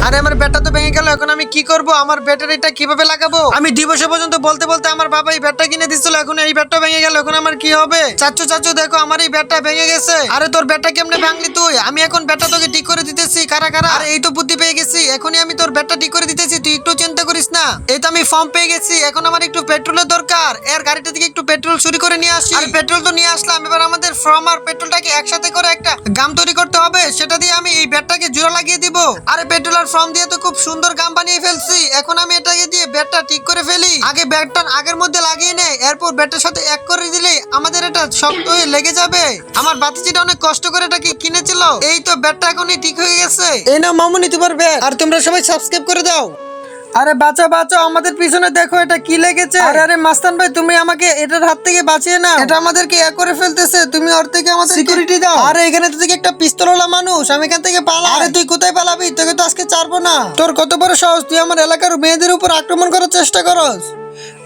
আরে আমার ব্যাটটা তো ভেঙে গেল, এখন আমি কি করব? আমার ব্যাটারিটা কিভাবে লাগাবো? আমি দিবসে পর্যন্ত বলতে বলতে আমার বাবা এই ব্যাটটা কিনে দিছিল, এখন এই ব্যাটটা ভেঙে গেল, এখন আমার কি হবে? চাচু চাচু দেখো, আমার এই ব্যাটটা ভেঙে গেছে। আরে তোর ব্যাটটা কেমনে ভাঙলি তুই? আমি এখন ব্যাটটা তোকে ঠিক করে দিতেছি, কারা কারা। আরে এই তো বুদ্ধি পেয়ে গেছি, এখনই আমি তোর ব্যাটটা ঠিক করে দিতেছি, তুই একটু চিন্তা করিস না। এই তো আমি ফর্ম পেয়ে গেছি, এখন আমার একটু পেট্রোলের দরকার। এর গাড়িটা থেকে একটু পেট্রোল চুরি করে নিয়ে আসি। আর পেট্রোল তো নিয়ে আসলাম, এবার আমাদের ফর্ম আর পেট্রোলটাকে একসাথে করে একটা গাম তৈরি করতে হবে, সেটা দিয়ে আমি এই ব্যাটটাকে জোড়া লাগিয়ে দিব। আরে পেট্রোল আর ফর্ম দিয়ে তো খুব সুন্দর গাম বানিয়ে ফেলছি, এখন আমি এটাকে দিয়ে ব্যাটটা ঠিক করে ফেলি। আগে ব্যাটটা আগের মধ্যে লাগিয়ে নেই, এরপর ব্যাটের সাথে এক করে দিলে আমাদের এটা শক্ত হয়ে লেগে যাবে। আমার বাতিজিটা অনেক কষ্ট করে এটাকে কিনেছিল। এই তো ব্যাটটা এখনই ঠিক হয়ে গেছে। এই নাও মামুনি তোমার ব্যাট, আর তোমরা সবাই সাবস্ক্রাইব করে দাও। আরে বাঁচা বাঁচা, আমাদের পিছনে দেখো এটা কি লেগেছে। আরে আরে মাস্তান ভাই, তুমি আমাকে এটার হাত থেকে বাঁচিয়ে নাও, এটা আমাদেরকে এক করে ফেলতেছে, তুমি ওর থেকে আমাদের সিকিউরিটি দাও। আরে এখানে তো থেকে একটা পিস্তলওয়ালা মানুষ, আমি এখান থেকে পালা। আরে তুই কোথায় পালাবি? তোকে তো আজকে ছাড়বো না। তোর কত বড় সাহস, তুই আমার এলাকার মেয়েদের উপর আক্রমণ করার চেষ্টা করস?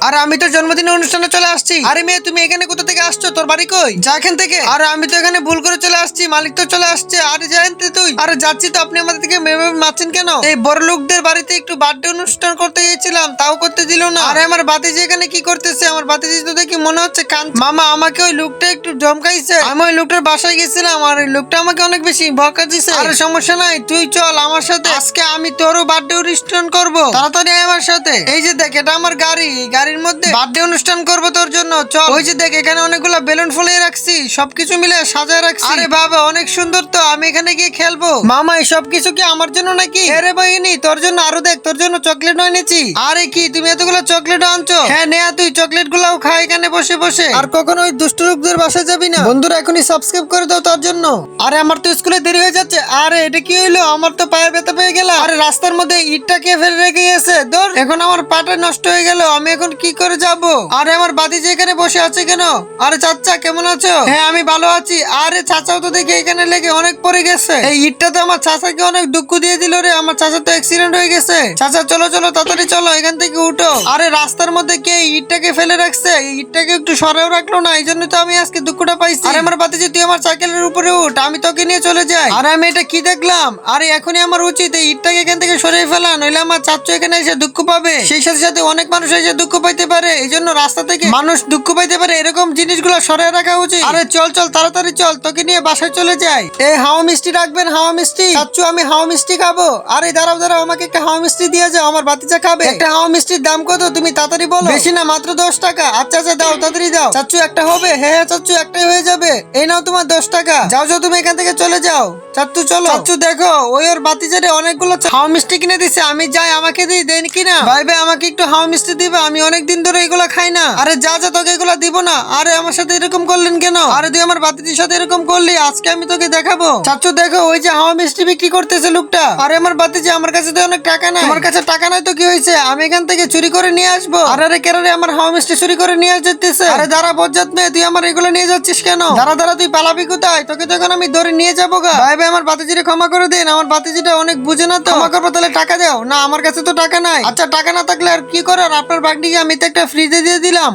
আরে আমি তো জন্মদিনের অনুষ্ঠানে চলে আসছি। আরে মেয়ে, তুমি এখানে কোথা থেকে আসছো? তোর বাড়ি কই? যা এখান থেকে। আরে আমি তো এখানে ভুল করে চলে আসছি, মালিক তো চলে আসছে। আরে জানতে তুই? আরে যাচ্ছি তো, আপনি আমাদের থেকে মেয়ে মারছেন কেন? এই বড় লোকদের বাড়িতে একটু বার্থডে অনুষ্ঠান করতে গিয়েছিলাম, তাও করতে দিল না। আরে আমার বাতিজি এখানে কি করতেছে? আমার বাতিজি তো দেখি মনে হচ্ছে কান। মামা, আমাকে ওই লোকটা একটু ধমকাইছে, আমি ওই লোকটার বাসায় গেছিলাম, আর ওই লোকটা আমাকে অনেক বেশি বকা দিছে। আরে সমস্যা নাই, তুই চল আমার সাথে, আজকে আমি তোরও বার্থডে অনুষ্ঠান করবো, তাড়াতাড়ি আয় আমার সাথে। এই যে দেখ, এটা আমার গাড়ি, গাড়ির মধ্যে বার্থডে অনুষ্ঠান করবো তোর জন্য, চল। ওই যে দেখ, এখানে অনেকগুলো বেলুন ফুলিয়ে রাখছি, সবকিছু মিলে সাজায় রাখছি। আরে বাবা, অনেক সুন্দর তো, আমি এখানে গিয়ে খেলবো। মামা, এই সব কিছু কি আমার জন্য নাকি? আরে বাহিনী, তোর জন্য। আরো দেখ, তোর জন্য চকলেট এনেছি। আরে কি, তুমি এতগুলো চকলেট আনছো? হ্যাঁ নেয়া, তুই চকলেট গুলাও খা এখানে বসে বসে, আর কখনো ওই দুষ্ট লোকদের বাসায় যাবি না। বন্ধুরা এখনই সাবস্ক্রাইব করে দাও তার জন্য। আরে আমার তো স্কুলে দেরি হয়ে যাচ্ছে। আরে এটা কি হইলো? আমার তো পায়ে ব্যথা পেয়ে গেল। আরে রাস্তার মধ্যে ইটটা কে ফেলে রেখে গেছে, ধর, এখন আমার পাটা নষ্ট হয়ে গেল, আমি এখন কি করে যাব? আরে আমার বাতিজি এখানে বসে আছে কেন? আরে চাচা, কেমন আছো? হ্যাঁ আমি ভালো আছি। আরে চাচাও তো দেখি এখানে লেগে অনেক পড়ে গেছে। এই ইটটা তো আমার চাচাকে অনেক দুঃখ দিয়ে দিল রে, আমার চাচার তো অ্যাক্সিডেন্ট হয়ে গেছে। চাচা চলো চলো, তাড়াতাড়ি চলো, এখান থেকে উঠো। আরে রাস্তার মধ্যে কে ইটটাকে ফেলে রাখছে? এই ইটটাকে একটু সরেও রাখলো না, এই জন্য তো আমি আজকে দুঃখটা পাইছি। আরে আমার বাতিজি, তুই আমার সাইকেলের উপরে উঠ, আমি তোকে নিয়ে চলে যাই। আরে আমি এটা কি দেখলাম? আরে এখনই আমার উচিত এই ইটটাকে এখান থেকে সরিয়ে ফেলা, নইলে আমার চাচু এখানে এসে দুঃখ পাবে, সেই সাথে সাথে অনেক মানুষ এসে দুঃখ পাইতে পারে, এই জন্য রাস্তা থেকে মানুষ দুঃখ পাইতে পারে, এরকম জিনিসগুলো সরিয়ে রাখা উচিত। আরে চল চল, তাড়াতাড়ি চল, তোকে নিয়ে বাসায় চলে যাই। এই হাওয়া মিষ্টি রাখবেন, হাওয়া মিষ্টি। চাচু, আমি হাওয়া মিষ্টি খাবো। আরে দাঁড়াও দাঁড়াও, আমাকে একটা হাওয়া মিষ্টি দিয়ে যাও, আমার বাতিজা খাবে। একটা হাওয়া মিষ্টির দাম কত তুমি তাড়াতাড়ি বলো। বেশি না, মাত্র 10 টাকা। আচ্ছা আচ্ছা, দাও, তাড়াতাড়ি দাও। চাচু একটা হবে? হ্যাঁ হ্যাঁ চাচু, একটাই হয়ে যাবে। এই নাও তোমার 10 টাকা। যাও যাও, তুমি এখান থেকে চলে যাও। চাচু চলো। চাচু দেখো, ওই ওর বাতিজারে অনেকগুলো হাওয়া মিষ্টি কিনে দিছে, আমি যাই, আমাকে দিই, দেন কিনা? ভাই ভাই, আমাকে একটু হাওয়া মিষ্টি দিবে, আমি অনেকদিন ধরে এগুলো খাই না। আরে যা যা, তোকে এগুলো দিব না। আরে আমার সাথে এরকম করলেন কেন? আরে তুই আমার বাতিজির সাথে এরকম করলি, আজকে আমি তোকে দেখাবো। চাচু দেখো, ওই যে হাওয়া মিষ্টি বিক্রি করতেছে লোকটা। আরে আমার বাতিজি, আমার কাছে তো অনেক টাকা নাই। আমার কাছে টাকা নাই তো কি হয়েছে? আমি এখান থেকে চুরি করে নিয়ে আসবো। আরে আরে কেরারে, আমার হাওয়া মিষ্টি চুরি করে নিয়ে যেতেছে। আরে দাঁড়া বজ্জাত মেয়ে, তুই আমার এগুলো নিয়ে যাচ্ছিস কেন? দাঁড়া দাঁড়া, তুই পালাবি কোথায়? তোকে তো এখন আমি ধরে নিয়ে যাবো গা। ভাই ভাই, আমার বাতিজিরে ক্ষমা করে দিন, আমার বাতিজিটা অনেক বুঝে না তো। ক্ষমা করবো, তাহলে টাকা দাও। না, আমার কাছে তো টাকা নাই। আচ্ছা টাকা না থাকলে আর কি করার, আপনার বাগনিকে আমি তো একটা ফ্রিজে দিয়ে দিলাম।